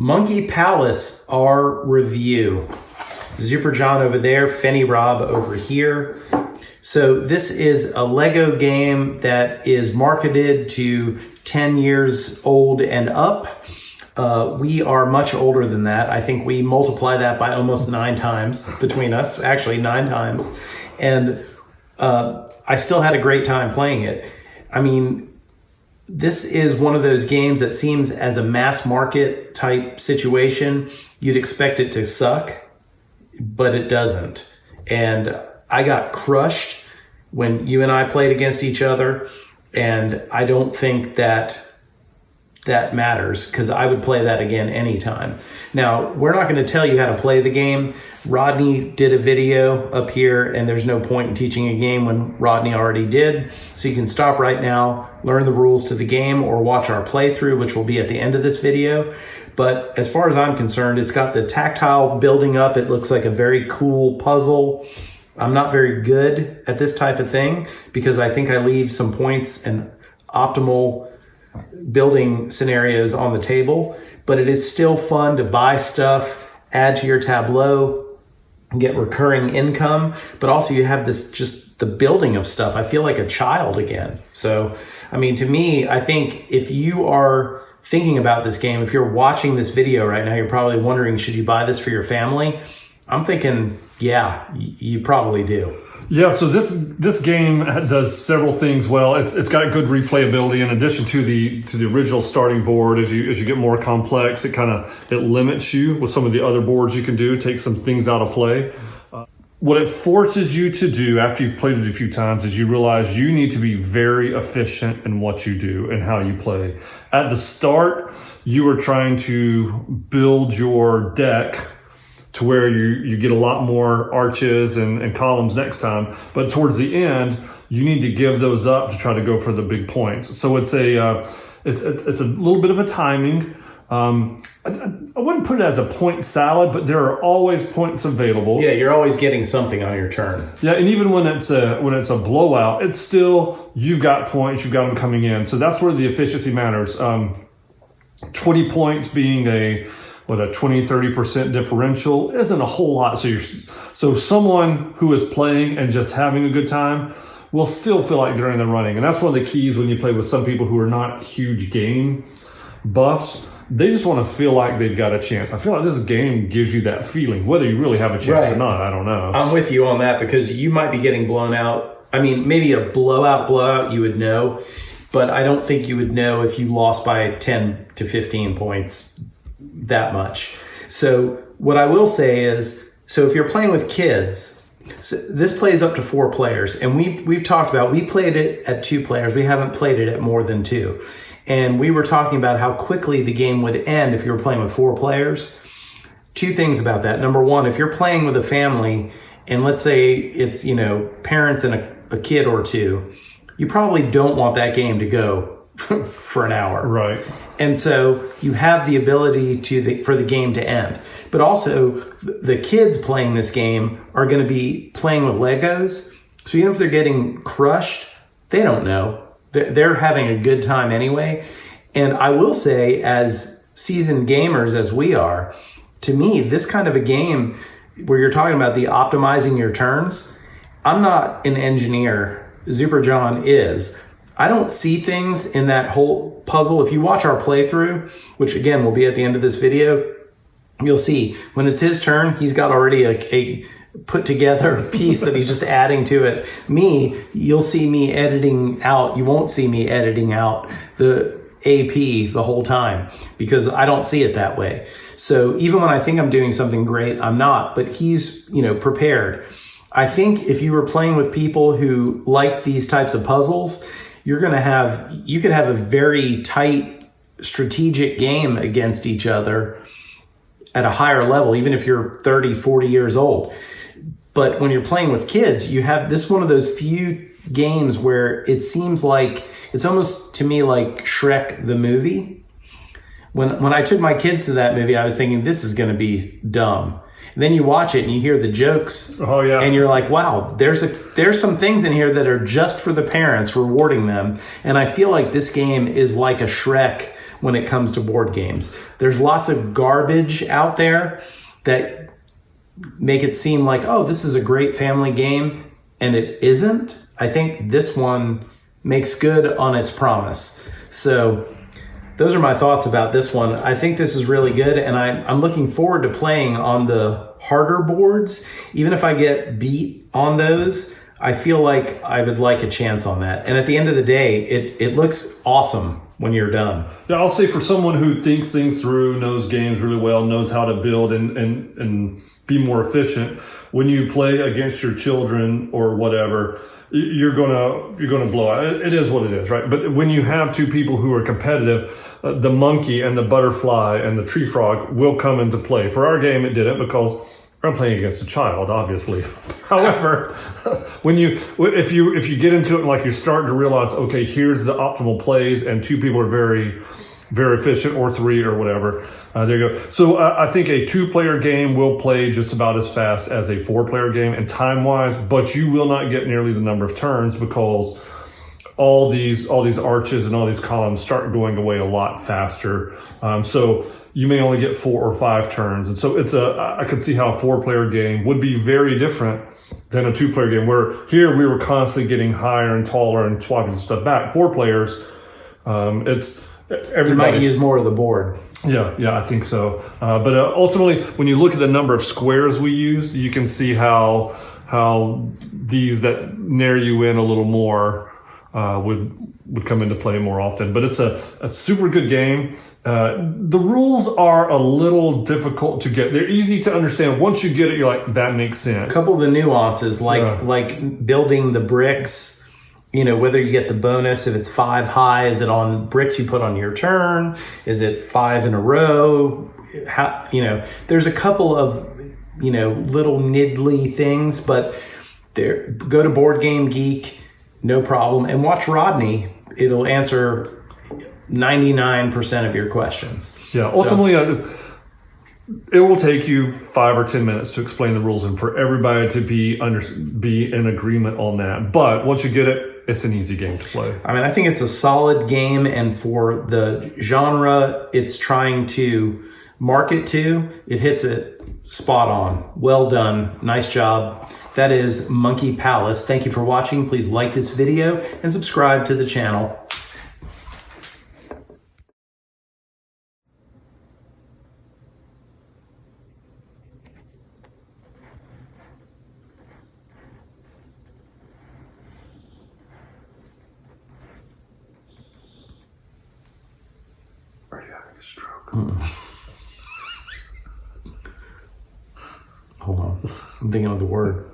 Monkey Palace, our review. Super John over there, Fenny Rob over here. So this is a Lego game that is marketed to 10 years old and up. We are much older than that. I think we multiply that by almost 9 times between us, actually 9 times. And I still had a great time playing it. I mean, this is one of those games that seems as a mass market type situation, you'd expect it to suck, but it doesn't. And I got crushed when you and I played against each other. And I don't think that matters, because I would play that again anytime. Now, we're not going to tell you how to play the game. Rodney did a video up here, and there's no point in teaching a game when Rodney already did. So you can stop right now, learn the rules to the game, or watch our playthrough, which will be at the end of this video. But as far as I'm concerned, it's got the tactile building up. It looks like a very cool puzzle. I'm not very good at this type of thing because I think I leave some points and optimal building scenarios on the table, but it is still fun to buy stuff, add to your tableau, get recurring income, but also you have this, just the building of stuff. I feel like a child again. So, I mean, to me, I think if you are thinking about this game, if you're watching this video right now, you're probably wondering, should you buy this for your family? I'm thinking, yeah, you probably do. Yeah, so this game does several things well. It's got good replayability in addition to the original starting board. As you get more complex, it limits you with some of the other boards you can do, take some things out of play. What it forces you to do after you've played it a few times is you realize you need to be very efficient in what you do and how you play. At the start, you are trying to build your deck to where you get a lot more arches and columns next time. But towards the end, you need to give those up to try to go for the big points. So it's a little bit of a timing. I wouldn't put it as a point salad, but there are always points available. Yeah, you're always getting something on your turn. Yeah, and even when it's a blowout, it's still, you've got points, you've got them coming in. So that's where the efficiency matters. 20 points being a 20-30% differential isn't a whole lot. So someone who is playing and just having a good time will still feel like they're in the running. And that's one of the keys when you play with some people who are not huge game buffs. They just want to feel like they've got a chance. I feel like this game gives you that feeling, whether you really have a chance or not. I don't know. I'm with you on that because you might be getting blown out. I mean, maybe a blowout you would know, but I don't think you would know if you lost by 10 to 15 points that much. So what I will say is, so if you're playing with kids, so this plays up to 4 players, and we've talked about, we played it at 2 players. We haven't played it at more than 2. And we were talking about how quickly the game would end if you were playing with 4 players. 2 things about that. Number 1, if you're playing with a family, and let's say it's, parents and a kid or 2, you probably don't want that game to go for an hour. Right. And so you have the ability for the game to end. But also, the kids playing this game are going to be playing with Legos. So even if they're getting crushed, they don't know. They're having a good time anyway. And I will say, as seasoned gamers as we are, to me, this kind of a game where you're talking about the optimizing your turns, I'm not an engineer. Super John is. I don't see things in that whole puzzle. If you watch our playthrough, which again will be at the end of this video, you'll see when it's his turn, he's got already a put together piece that he's just adding to it. You'll see me editing out. You won't see me editing out the AP the whole time because I don't see it that way. So even when I think I'm doing something great, I'm not, but he's, prepared. I think if you were playing with people who like these types of puzzles, you could have a very tight strategic game against each other at a higher level, even if you're 30, 40 years old. But when you're playing with kids, you have this one of those few games where it seems like, it's almost to me like Shrek the movie. When I took my kids to that movie, I was thinking, this is going to be dumb. And then you watch it and you hear the jokes. Oh yeah. And you're like, wow, there's some things in here that are just for the parents, rewarding them. And I feel like this game is like a Shrek when it comes to board games. There's lots of garbage out there that make it seem like, oh, this is a great family game, and it isn't. I think this one makes good on its promise. So those are my thoughts about this one. I think this is really good, and I'm looking forward to playing on the harder boards. Even if I get beat on those, I feel like I would like a chance on that. And at the end of the day, it looks awesome when you're done. Yeah, I'll say for someone who thinks things through, knows games really well, knows how to build and be more efficient, when you play against your children or whatever, you're gonna blow out. It is what it is, right? But when you have two people who are competitive, the monkey and the butterfly and the tree frog will come into play. For our game, it didn't, because I'm playing against a child, obviously. However, if you get into it and like you start to realize, okay, here's the optimal plays, and two people are very, very efficient, or three or whatever, there you go. So I think a 2-player game will play just about as fast as a 4-player game, and time-wise, but you will not get nearly the number of turns, because all these arches and all these columns start going away a lot faster. So you may only get 4 or 5 turns. And so I could see how a 4-player game would be very different than a 2-player game, where here we were constantly getting higher and taller and swapping stuff back. 4 players, You might use more of the board. Yeah, I think so. But ultimately, when you look at the number of squares we used, you can see how these that narrow you in a little more would come into play more often. But it's a super good game. The rules are a little difficult to get. They're easy to understand. Once you get it, you're like, that makes sense. A couple of the nuances, like building the bricks, whether you get the bonus, if it's 5 high, is it on bricks you put on your turn? Is it 5 in a row? There's a couple of, little niddly things, but go to Board Game Geek, no problem. And watch Rodney. It'll answer 99% of your questions. Yeah, ultimately, it will take you 5 or 10 minutes to explain the rules and for everybody to be in agreement on that. But once you get it, it's an easy game to play. I mean, I think it's a solid game, and for the genre it's trying to market to, it hits it spot on. Well done. Nice job. That is Monkey Palace. Thank you for watching. Please like this video and subscribe to the channel. Are you having a stroke? Hold on. I'm thinking of the word.